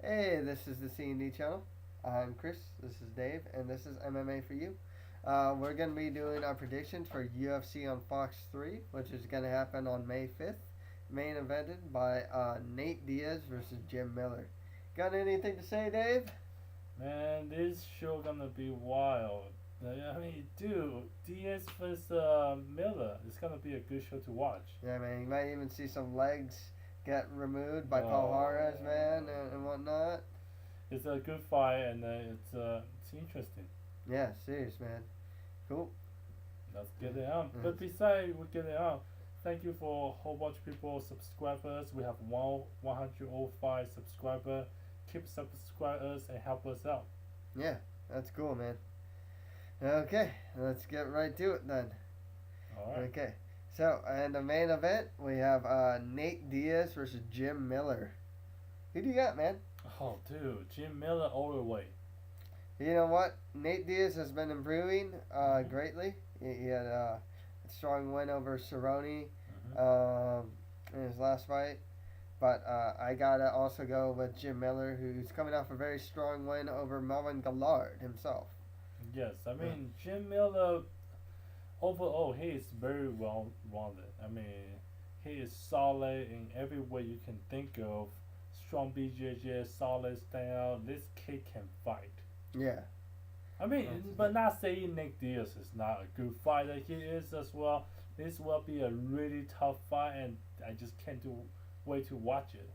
Hey, this is the C&D channel. I'm Chris. This is Dave, and this is MMA for you. We're going to be doing our predictions for UFC on Fox 3, which is going to happen on May 5th. Main evented by Nate Diaz versus Jim Miller. Got anything to say, Dave? Man, this show gonna be wild. I mean, dude, Diaz vs Miller. It's gonna be a good show to watch. Yeah, man. You might even see some legs get removed by Oh, Palhares, man, and whatnot. it's a good fight and it's interesting. Yeah, serious, man. Cool. Let's get it on. Mm. But besides, we get it on. Thank you for a whole bunch of people subscribers. We have 105 subscribers. Keep subscribing us and help us out. Yeah, that's cool, man. Okay, let's get right to it then. All right. Okay, so in the main event, we have Nate Diaz versus Jim Miller. Who do you got, man? Oh, dude, Jim Miller all the way. You know what? Nate Diaz has been improving Mhm. greatly. He had a strong win over Cerrone Mhm. in his last fight. But I gotta also go with Jim Miller, who's coming off a very strong win over Melvin Gillard himself. Yes, I mean Jim Miller overall, he is very well rounded. I mean, he is solid in every way you can think of. Strong BJJ, solid style. This kid can fight. Yeah. I mean, but not saying Nick Diaz is not a good fighter. He is as well. This will be a really tough fight, and I just can't do wait to watch it.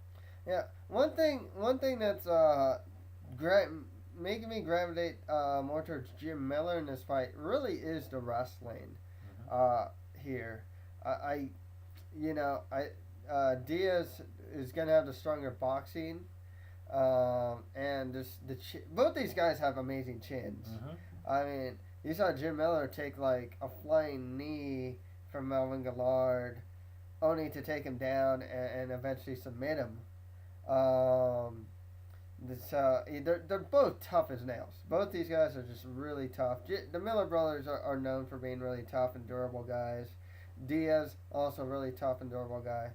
Yeah. One thing that's making me gravitate more towards Jim Miller in this fight really is the wrestling Hmm. here. I you know, Diaz is gonna have the stronger boxing, and both these guys have amazing chins. Hmm. I mean, you saw Jim Miller take like a flying knee from Melvin Gillard, only to take him down and eventually submit him. Um, they're both tough as nails. Both these guys are just really tough. The Miller brothers are known for being really tough and durable guys. Diaz also really tough and durable guy.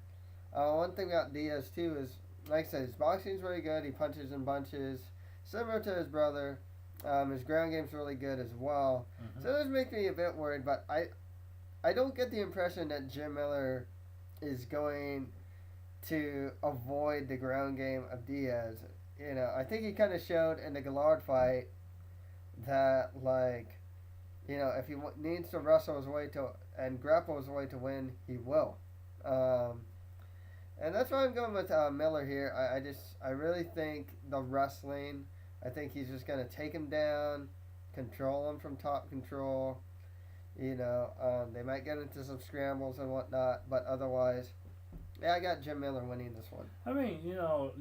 One thing about Diaz too is, like I said, his boxing's really good. He punches in bunches, similar to his brother. His ground game's really good as well. Hmm. So this makes me a bit worried, but I don't get the impression that Jim Miller is going to avoid the ground game of Diaz. I think he kind of showed in the Gillard fight that, like, if he needs to wrestle his way to and grapple his way to win, he will. Um, and that's why I'm going with Miller here. I really think the wrestling. I think he's just gonna take him down, control him from top control. They might get into some scrambles and whatnot, but otherwise, yeah, I got Jim Miller winning this one. I mean,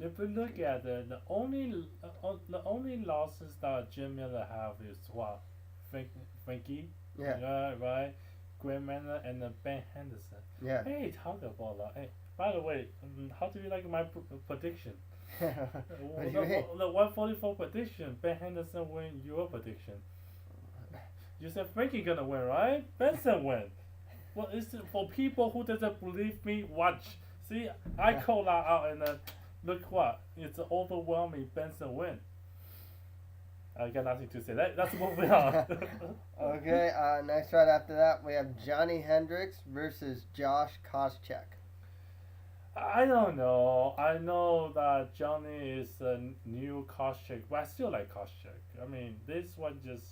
if we look at it, the only losses that Jim Miller have is what, Frankie, Yeah, yeah, right, Graham Miller and Ben Henderson. yeah. Hey, talk about that. Hey, by the way, how do you like my prediction? What do you The, mean? the 144 prediction. Ben Henderson win your prediction. You said Frankie gonna win, right? Benson win. Well, it's for people who doesn't believe me. Watch. See, I call that out, and then look what it's overwhelming. Benson win. I got nothing to say. That's moving on. Okay, next fight after that, we have Johnny Hendricks versus Josh Koscheck. I don't know. I know that Johnny is a new Koscheck, but I still like Koscheck. I mean, this one just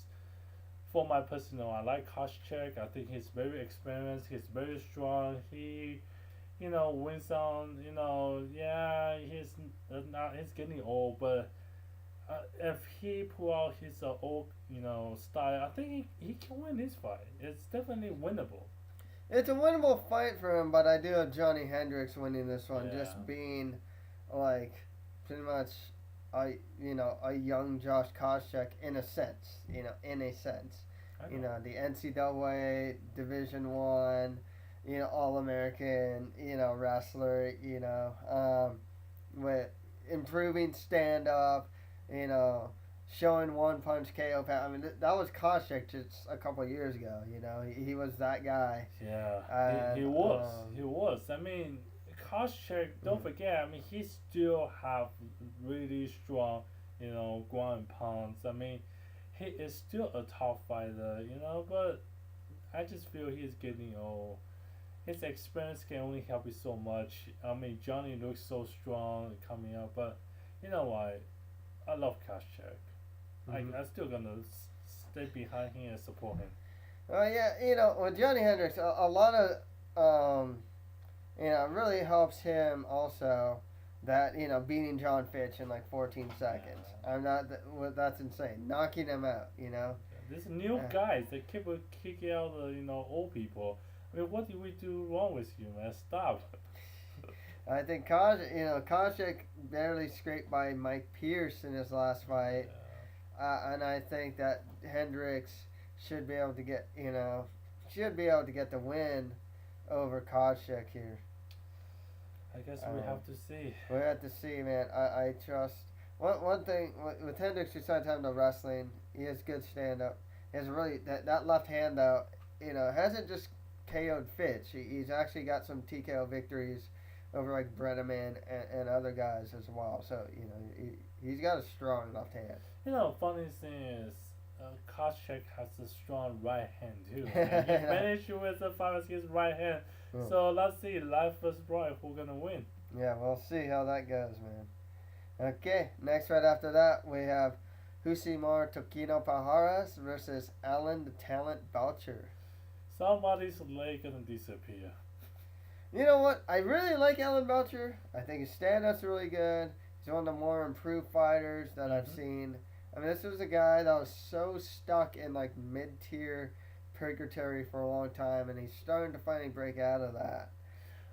for my personal. I like Koscheck. I think he's very experienced. He's very strong. He wins on. Yeah, he's getting old, but if he pull out his old, style, I think he can win this fight. It's definitely winnable. It's a winnable fight for him, but I do have Johnny Hendricks winning this one, Yeah, just being like pretty much a young Josh Koscheck in a sense, in a sense. I know. The NCAA Division One, All American, wrestler, with improving stand up, you know, showing one punch KO power. I mean, that was Koscheck just a couple of years ago. He was that guy. Yeah, he And was. He was. I mean, Koscheck, don't forget. I mean, he still have really strong, ground and pounds. I mean, he is still a top fighter, but I just feel he's getting old. His experience can only help you so much. I mean, Johny looks so strong coming up, but you know what? I love Koscheck. I still gonna stay behind him and support him. Yeah, with Johnny Hendricks, a lot of, it really helps him also that, beating John Fitch in like 14 seconds. I'm not, that's insane. Knocking him out. These new guys, they keep kicking out the, old people. I mean, what did we do wrong with you, man? Stop. I think Koscheck barely scraped by Mike Pierce in his last fight. And I think that Hendricks should be able to get the win over Koscheck here. I guess we have to see. We have to see, man. I trust. One thing with Hendricks, besides having the wrestling, he has good stand up. He has really that left hand out. Hasn't just KO'd Fitch. He's actually got some TKO victories over like Brenneman and other guys as well. So he's got a strong left hand. Funny thing is, Koscheck has a strong right hand too. He finished with the fight with his right hand. So let's see, life versus right, who's gonna win? Yeah, we'll see how that goes, man. Okay, next right after that we have Rousimar Toquino Palhares versus Alan the Talent Belcher. Somebody's leg gonna disappear. You know what? I really like Alan Belcher. I think his stand-up's really good. He's one of the more improved fighters that I've seen. I mean, this was a guy that was so stuck in like mid-tier purgatory for a long time, and he's starting to finally break out of that.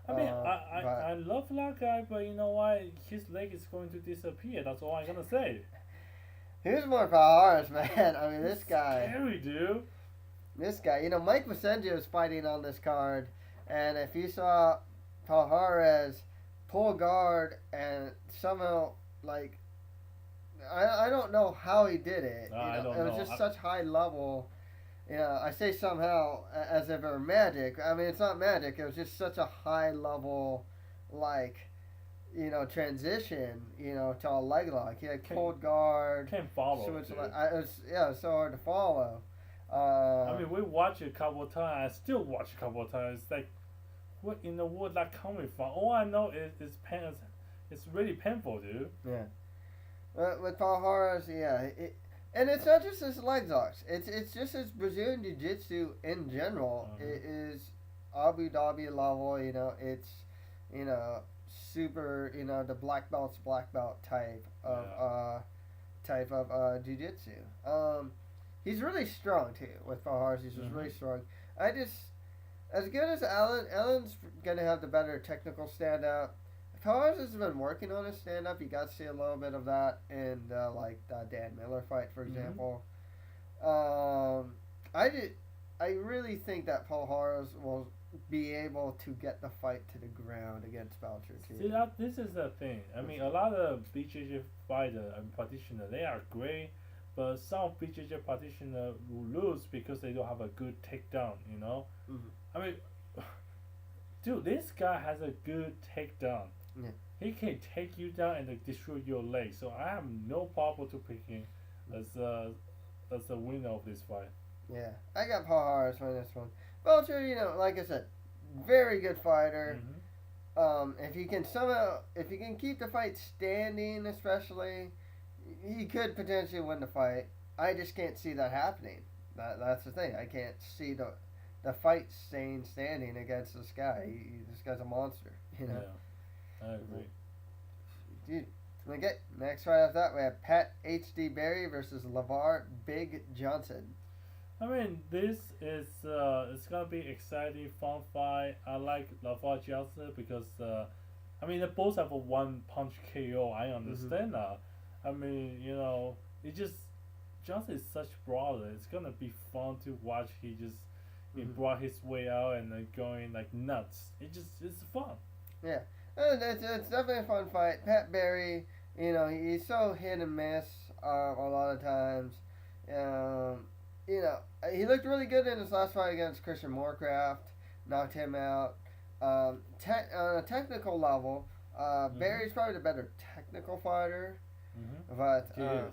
I mean, I love that guy, but you know what? His leg is going to disappear. That's all I'm gonna say. Here's more Palhares, man. I mean, this guy. Scary, dude. This guy. Mike Vicente was fighting on this card, and if you saw Palhares pull guard and somehow like. I don't know how he did it. I don't it was know. just such high level. I say somehow as if it were magic. I mean, it's not magic. It was just such a high level, transition. To a leg lock. He had cold guard. Can't follow. It was so hard to follow. I mean, we watched it a couple of times. I still watch a couple of times. It's like, what in the world that coming from? All I know is it's pain. It's really painful, dude. Yeah. With Palhares, and it's not just his leg locks. It's just his Brazilian Jiu-Jitsu in general. It is Abu Dhabi level. It's super. The black belt's black belt type of Jiu-Jitsu. He's really strong too. With Palhares, he's just really strong. As good as Allen's gonna have the better technical stand up. Palhares has been working on his stand-up. You got to see a little bit of that in the Dan Miller fight, for example. I really think that Palhares will be able to get the fight to the ground against Belcher too. See, this is the thing. I mean, a lot of BJJ fighter and practitioner, they are great, but some BJJ practitioner will lose because they don't have a good takedown. I mean, dude, this guy has a good takedown. Yeah. He can take you down and destroy your leg. So I have no problem to pick him as the winner of this fight. Yeah, I got Palhares for this one. Belcher, like I said, very good fighter. If you can keep the fight standing, especially, he could potentially win the fight. I just can't see that happening. That's the thing. I can't see the fight staying standing against this guy. This guy's a monster. Yeah. I agree. Dude, okay. Next fight after that, we have Pat H.D. Berry versus Lavar Big Johnson. I mean, this is it's gonna be exciting, fun fight. I like Lavar Johnson because they both have a one punch KO. I understand that. I mean, it just Johnson is such brawler. It's gonna be fun to watch. He brought his way out and going like nuts. It's fun. Yeah. It's definitely a fun fight. Pat Berry, he's so hit and miss a lot of times. He looked really good in his last fight against Christian Moorcraft. Knocked him out. on a technical level, Barry's probably the better technical fighter, but He is.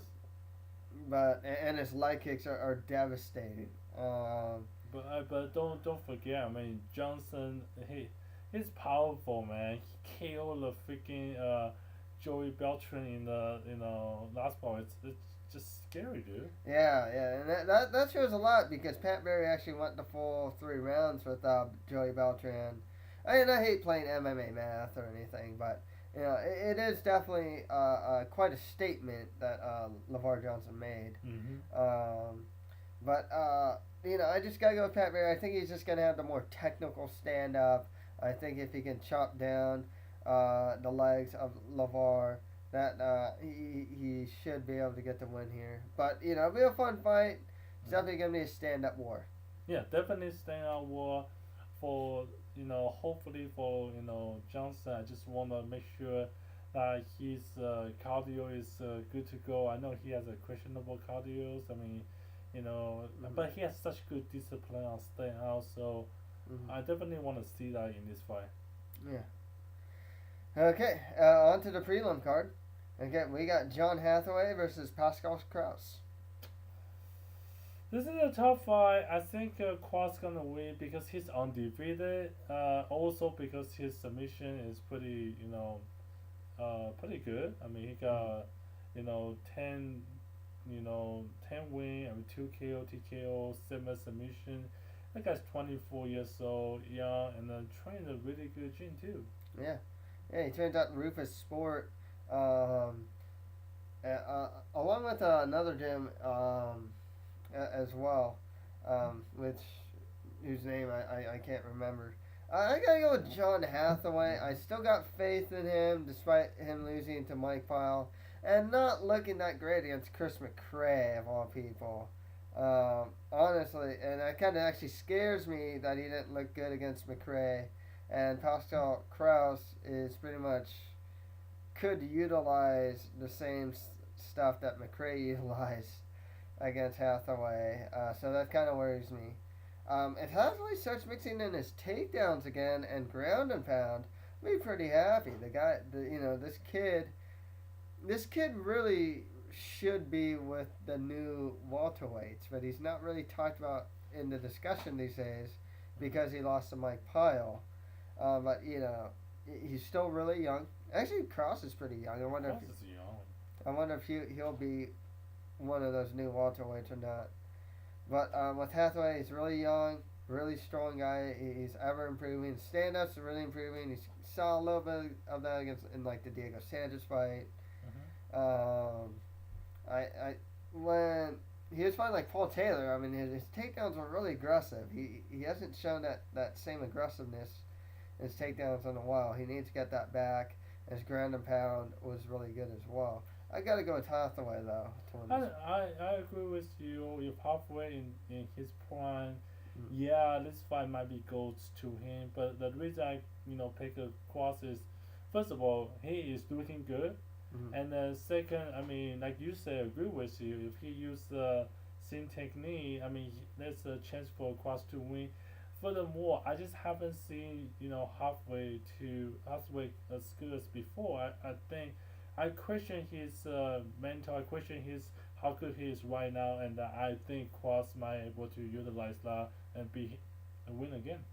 and his leg kicks are devastating. But don't forget. I mean, Johnson. He's powerful, man. He killed the freaking Joey Belcher in the last part. It's just scary, dude. Yeah, and that shows a lot because Pat Barry actually went the full 3 rounds with Joey Beltran. I hate playing MMA math or anything, but it is definitely quite a statement that Lavar Johnson made. But I just gotta go with Pat Barry. I think he's just gonna have the more technical stand up. I think if he can chop down the legs of Lavar, that he should be able to get the win here. But it'll be a fun fight. It's definitely gonna be a stand up war. Yeah, definitely stand up war for hopefully for Johnson. I just want to make sure that his cardio is good to go. I know he has a questionable cardio. I mean, but he has such good discipline on staying out. So I definitely want to see that in this fight. Yeah. Okay, on to the prelim card. Okay, we got John Hathaway versus Pascal Kraus. This is a tough fight. I think Kraus gonna win because he's undefeated. Also because his submission is pretty, pretty good. I mean, he got, 10, 10 win, 2 KO, TKO, 7 submission. That guy's 24 years old, young, and then trained a really good gym too. Yeah, he trained at Rufus Sport, along with another gym as well, whose name I can't remember. I gotta go with John Hathaway. I still got faith in him despite him losing to Mike Pyle and not looking that great against Chris McRae of all people. Honestly, and that kind of actually scares me that he didn't look good against McRae. And Pascal Kraus is pretty much could utilize the same stuff that McRae utilized against Hathaway. So that kind of worries me. If Hathaway starts mixing in his takedowns again and ground and pound, I'll be pretty happy. This kid really should be with the new welterweights, but he's not really talked about in the discussion these days because he lost to Mike Pyle. But he's still really young. Actually, Kraus is pretty young. I wonder if he'll be one of those new welterweights or not. But with Hathaway, he's really young, really strong guy. He's ever improving. Stand-ups are really improving. He saw a little bit of that in the Diego Sanchez fight. When he was fighting Paul Taylor, I mean his takedowns were really aggressive. He hasn't shown that same aggressiveness in his takedowns in a while. He needs to get that back. His ground and pound was really good as well. I gotta go with Hathaway though. I agree with you. If halfway in his prime, yeah, this fight might be goes to him. But the reason I pick a Kraus is, first of all, he is looking good, and then second, I mean, like you say, I agree with you. If he use the same technique, I mean, there's a chance for Kraus to win. Furthermore, I just haven't seen halfway as good as before. I think I question his mental. I question how good he is right now, and I think Kraus might be able to utilize that and win again.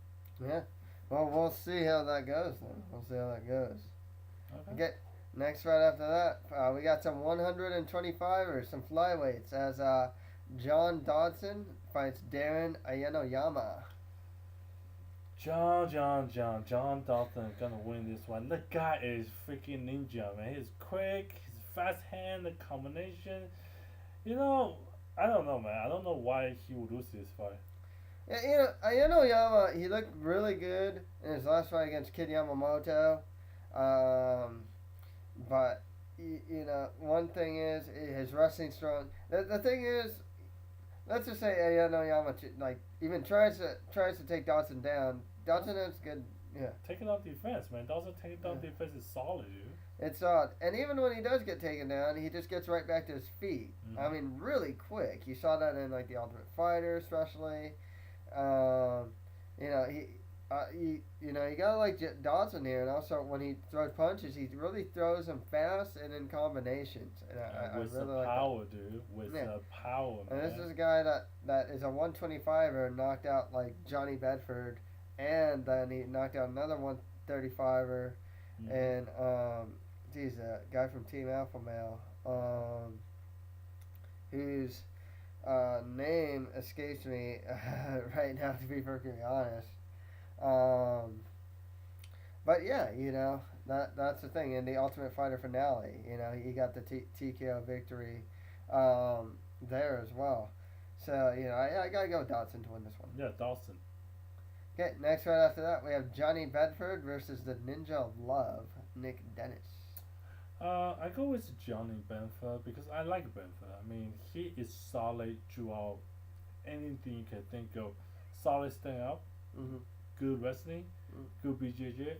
Yeah. Well, we'll see how that goes then. We'll see how that goes. Okay. Next fight after that, we got some 125ers, some flyweights, as John Dodson fights Darren Ayanoyama. John Dawson gonna win this one. The guy is freaking ninja, man. He's quick, he's fast hand, the combination. I don't know, man. I don't know why he would lose this fight. Yeah, Ayanoyama, he looked really good in his last fight against Kid Yamamoto. But one thing is his wrestling strong. The thing is, let's just say Ayanoyama even tries to take Dodson down. Dodson is good. Yeah. Taking off defense, man. Dodson taking down defense is solid, dude. It's odd, and even when he does get taken down, he just gets right back to his feet. I mean, really quick. You saw that in the Ultimate Fighter, especially. you gotta like Dawson here, and also when he throws punches, he really throws them fast and in combinations, and I With the really like that. power, dude. With Yeah. the power, And this man. is a guy that is a 125er and knocked out like Johnny Bedford, and then he knocked out another 135er, Mm-hmm. and geez, a guy from Team Alpha Male, whose name escapes me right now, to be perfectly honest. Um, but yeah, that's the thing. In the Ultimate Fighter finale, he got the TKO victory there as well. So I gotta go with Dodson to win this one. Yeah, Dawson. Okay, next right after that we have Johnny Bedford versus the Ninja of Love, Nick Dennis. I go with Johnny Benford because I like Benford. I mean, he is solid throughout anything you can think of. Solid stand up, Mm-hmm. good wrestling, good BJJ.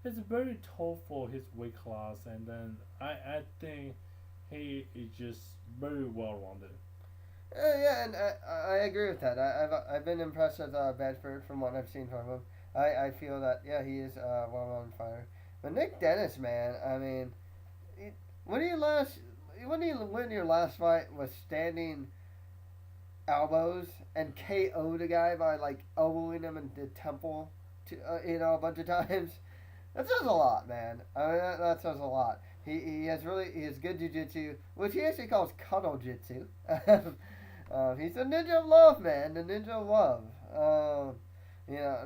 It's very tall for his weight class, and then I think he is just very well rounded. Yeah, and I agree with that. I've been impressed with Bedford from what I've seen from him. I feel that he is well on fire. But Nick Dennis, man, I mean, he- when you last when you win your last fight with standing elbows and KO'd a guy by like elbowing him in the temple, a bunch of times. That says a lot, man. I mean, that says a lot. He has good jujitsu, which he actually calls cuddle jitsu. He's the ninja of love, man. The ninja of love.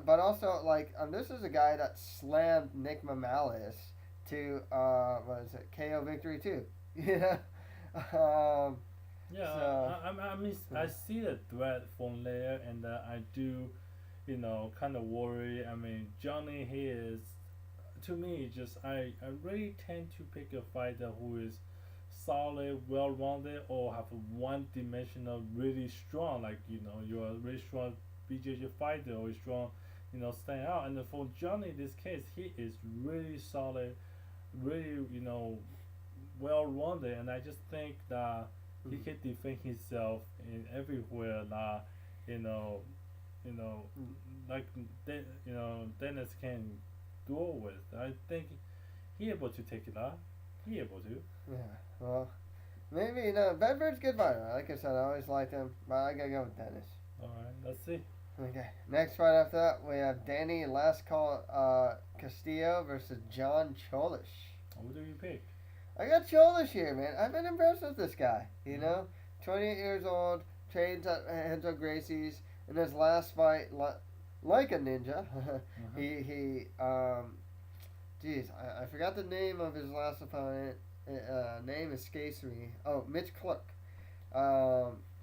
But also like this is a guy that slammed Nick Mamales to what is it, KO victory too. Yeah. Um, Yeah, so I mean, I see the threat from there, and I do, kind of worry. I mean, Johnny, he is, to me, just I really tend to pick a fighter who is solid, well rounded, or have a one dimensional, really strong. Like you're a really strong BJJ fighter or strong, stand out. And for Johnny, in this case, he is really solid, really well rounded, and I just think that he mm, can defend himself in everywhere that you know you know mm, like Dennis can do it with. I think he able to take it out. He able to. yeah. Well, maybe Bedford's good fighter. Like I said, I always liked him, but I gotta go with Dennis. All right, let's see. Okay. Next fight after that, we have Danny Last Call Castillo versus John Cholish. Who do you pick? I got Cholish here, man. I've been impressed with this guy. Mm-hmm. 28 years old, trains at Henzo Gracie's. In his last fight, like a ninja, Mm-hmm. geez, I forgot the name of his last opponent. Name escapes me. Oh, Mitch Clark.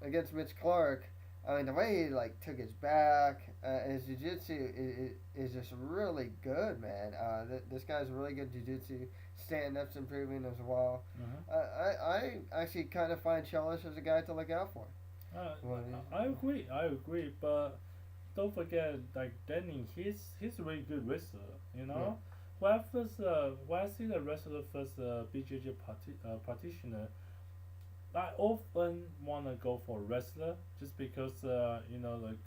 Against Mitch Clark, I mean the way he like took his back, his jiu-jitsu is just really good, man. This guy's really good jiu-jitsu. Stand-up's improving as well. Mm-hmm. I actually kind of find Chelish as a guy to look out for. Uh, What do I agree. I agree, but don't forget, like Danny, he's a really good wrestler. Yeah. When I see the wrestler first BJJ practitioner, I often wanna go for wrestler just because the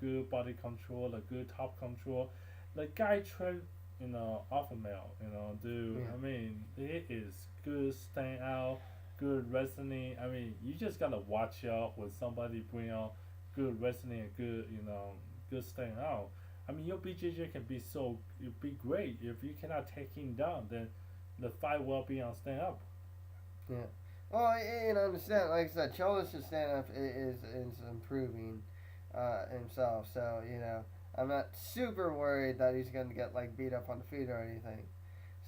good body control, the good top control, the guy trained alpha male, dude. Yeah. I mean, he is good stand out, good wrestling. I mean, you just gotta watch out when somebody bring out good wrestling and good stand out. I mean, your BJJ can be it be great if you cannot take him down, then the fight will be on stand up. Yeah. Well, understand. Like I said, Cholish's stand-up is improving himself. So I'm not super worried that he's gonna get like beat up on the feet or anything.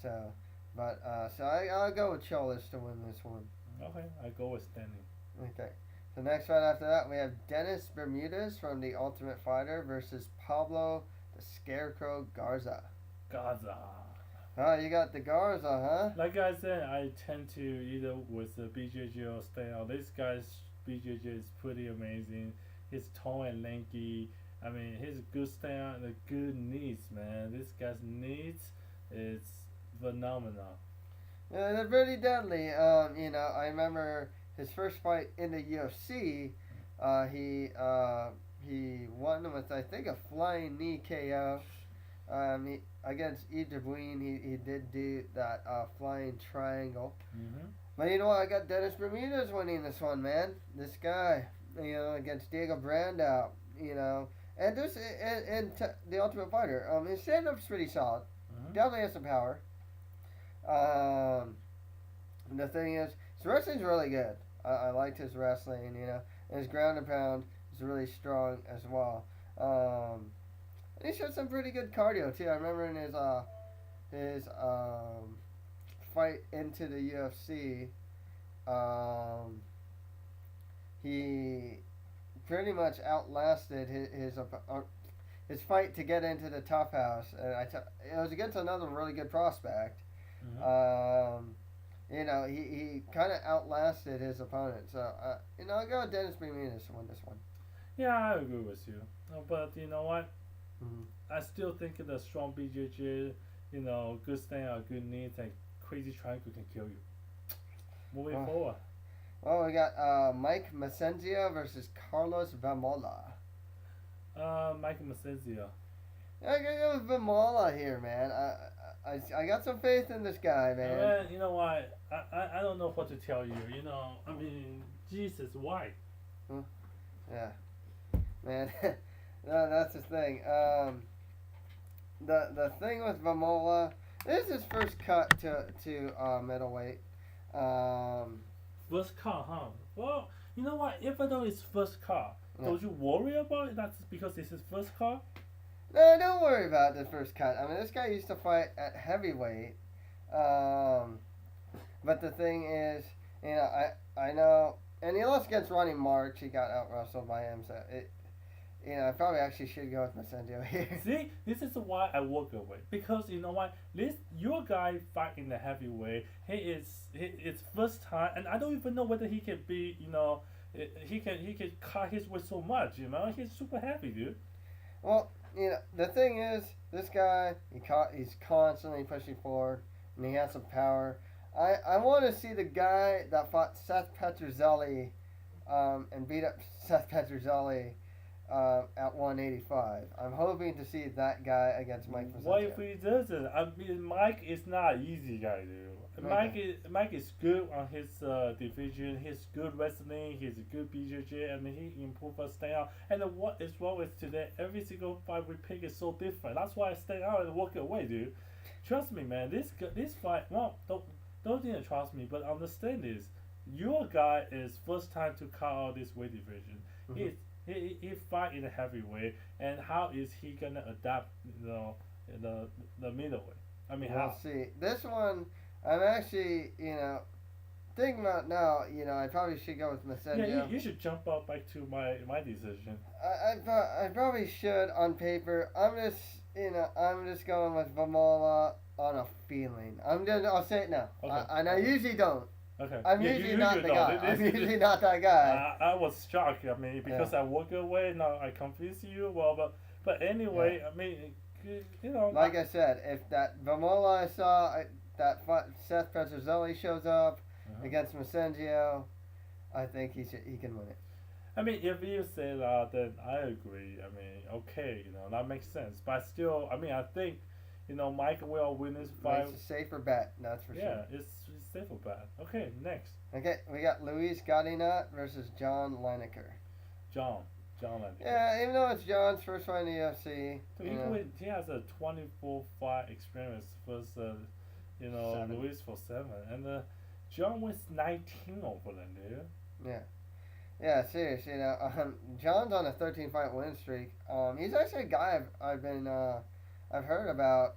So, but I'll go with Cholish to win this one. Okay, I go with Danny. Okay. The next fight after that, we have Dennis Bermudez from The Ultimate Fighter versus Pablo the Scarecrow Garza. Gaza. Oh, you got the Garza, huh? Like I said, I tend to either with the BJJ or stand out. This guy's BJJ is pretty amazing. He's tall and lanky. I mean, he's good stand out and a good knees, man. This guy's knees is phenomenal. Yeah, they're pretty deadly. I remember his first fight in the UFC. He won with I think a flying knee KO. Against E. Dubuin, he did do that flying triangle. Mm-hmm. But you know what? I got Dennis Bermudez winning this one, man. This guy, against Diego Brandao, and the Ultimate Fighter. His stand-up's pretty solid. Mm-hmm. Definitely has some power. The thing is, his wrestling's really good. I liked his wrestling, and his ground and pound is really strong as well. And he showed some pretty good cardio too. I remember in his fight into the UFC, he pretty much outlasted his fight to get into the top house, and it was against another really good prospect. Mm-hmm. He kind of outlasted his opponent. So, I'll go with Dennis Bermudez to win this one. Yeah, I agree with you. But you know what? Mm-hmm. I still think the strong BJJ, good stand out, good knees, and crazy triangle can kill you. Moving forward. Well, we got Mike Macenzia versus Carlos Vamola. Mike Macenzia. I gotta go with Vamola here, man. I got some faith in this guy, man. You know what? I don't know what to tell you. I mean, Jesus, why? Yeah, man. No, that's the thing. The thing with Vamola, this is his first cut to middleweight. First car, huh? Well, you know what? Even though it's first car, don't you worry about it? That's because it's his first car? No, don't worry about the first cut. I mean, this guy used to fight at heavyweight. But the thing is, I know, and he lost against Ronnie Marks. He got out wrestled by him, so I probably actually should go with Macenzio here. See, this is why I walk away, because you know what? Your guy fight in the heavyweight. It's first time, and I don't even know whether he can be. He can cut his weight so much. He's super heavy, dude. Well, the thing is, this guy, he's constantly pushing forward, and he has some power. I want to see the guy that fought Seth Petrozelli, and beat up Seth Petrozelli, at 185. I'm hoping to see that guy against Mike Macenzio. What if he doesn't? I mean, Mike is not an easy guy, dude. Mike is good on his division. He's good wrestling. He's a good BJJ. I mean, he improved us stand out. And what is wrong with today? Every single fight we pick is so different. That's why I stand out and walk away, dude. Trust me, man. This fight. Well, don't even trust me, but understand this. Your guy is first time to cut out this weight division. Mm-hmm. He fight in the heavyweight, and how is he gonna adapt? The middleweight. I mean, we'll see. This one, I'm actually, thinking about now. I probably should go with Macenzio. Yeah, you should jump up back to my decision. I probably should on paper. I'm just going with Vamola on a feeling. I'll say it now. Okay. And I usually don't. Okay. I'm usually not the guy. I'm usually not that guy. I was shocked. I mean, because I walk away. Now I confuse you. Well, but anyway, I mean, Like I said, if that Vamola I saw, Seth Petrozelli shows up against Macenzio, I think he can win it. I mean, if you say that, then I agree. I mean, okay, that makes sense. But still, I mean, I think, Mike will win this fight. It's a safer bet, that's for sure. Yeah, it's safer bet. Okay, next. Okay, we got Luis Godinot versus John Lineker. John Lineker. Yeah, even though it's John's first fight in the UFC. So he has a 24 fight experience versus, Luis for 7. And John was 19 over them, dude. Yeah. Yeah, seriously. John's on a 13 fight win streak. He's actually a guy I've heard about,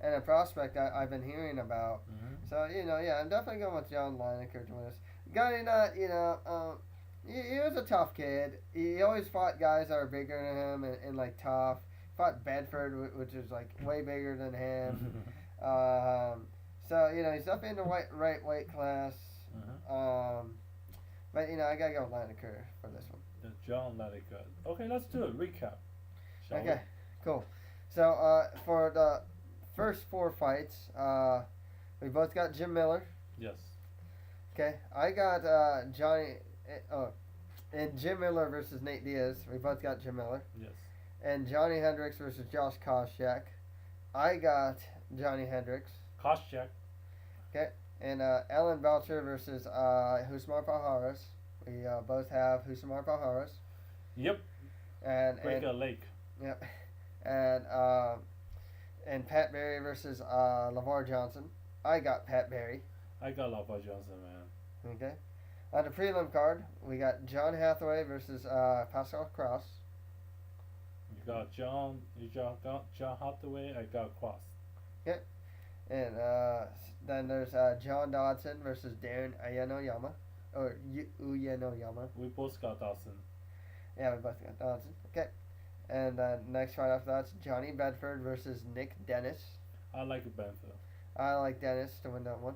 and a prospect I've been hearing about. Mm-hmm. So I'm definitely going with John Lineker to win this. Godinot, he was a tough kid. He always fought guys that are bigger than him and like tough. Fought Bedford, which is like way bigger than him. So he's definitely in the right weight class. But I gotta go with Lineker for this one. John Lineker. Okay, let's do a recap. Okay, cool. So for the first 4 fights, we both got Jim Miller. Yes. Okay, I got Johnny. And Jim Miller versus Nate Diaz. We both got Jim Miller. Yes. And Johnny Hendricks versus Josh Koscheck. I got Johnny Hendricks. Koscheck. Okay. And Alan Belcher versus Rousimar Palhares. We both have Rousimar Palhares. Yep. Break a leg. Yep. And Pat Barry versus Lavar Johnson. I got Pat Barry. I got Lavar Johnson, man. Okay. On the prelim card, we got John Hathaway versus Pascal Cross. You got John Hathaway. I got Cross. Okay. And then there's John Dodson versus Darren Uyenoyama. Or Uyenoyama. We both got Dodson. Yeah, we both got Dodson. Okay. And then next fight after that's Johnny Bedford versus Nick Dennis. I like Bedford. I like Dennis to win that one.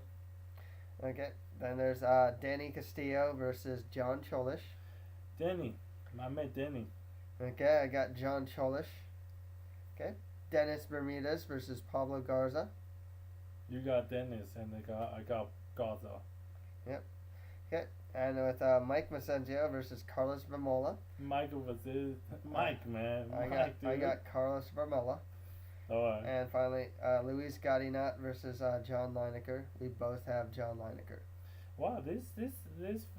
Okay. Then there's Danny Castillo versus John Cholish. Danny. I met Danny. Okay, I got John Cholish. Okay. Dennis Bermudez versus Pablo Garza. You got Dennis and I got Garza. Yep. Okay. And with Mike Macenzio versus Carlos Vermola. Mike, man. I got Carlos Vermola. Alright. And finally, Luis Gaudinot versus John Lineker. We both have John Lineker. Wow, this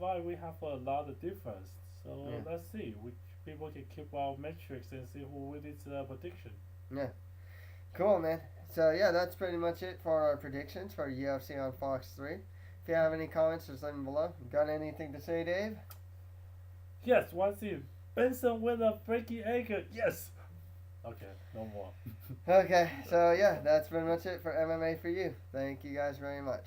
fight we have a lot of difference. So let's see which people can keep our metrics and see who wins prediction. Yeah. Cool, man. So yeah, that's pretty much it for our predictions for UFC on Fox 3. If you have any comments, just leave them below. Got anything to say, Dave? Yes, one thing. Benson with a breaking ankle. Yes. Okay, no more. Okay, so yeah, that's pretty much it for MMA for you. Thank you guys very much.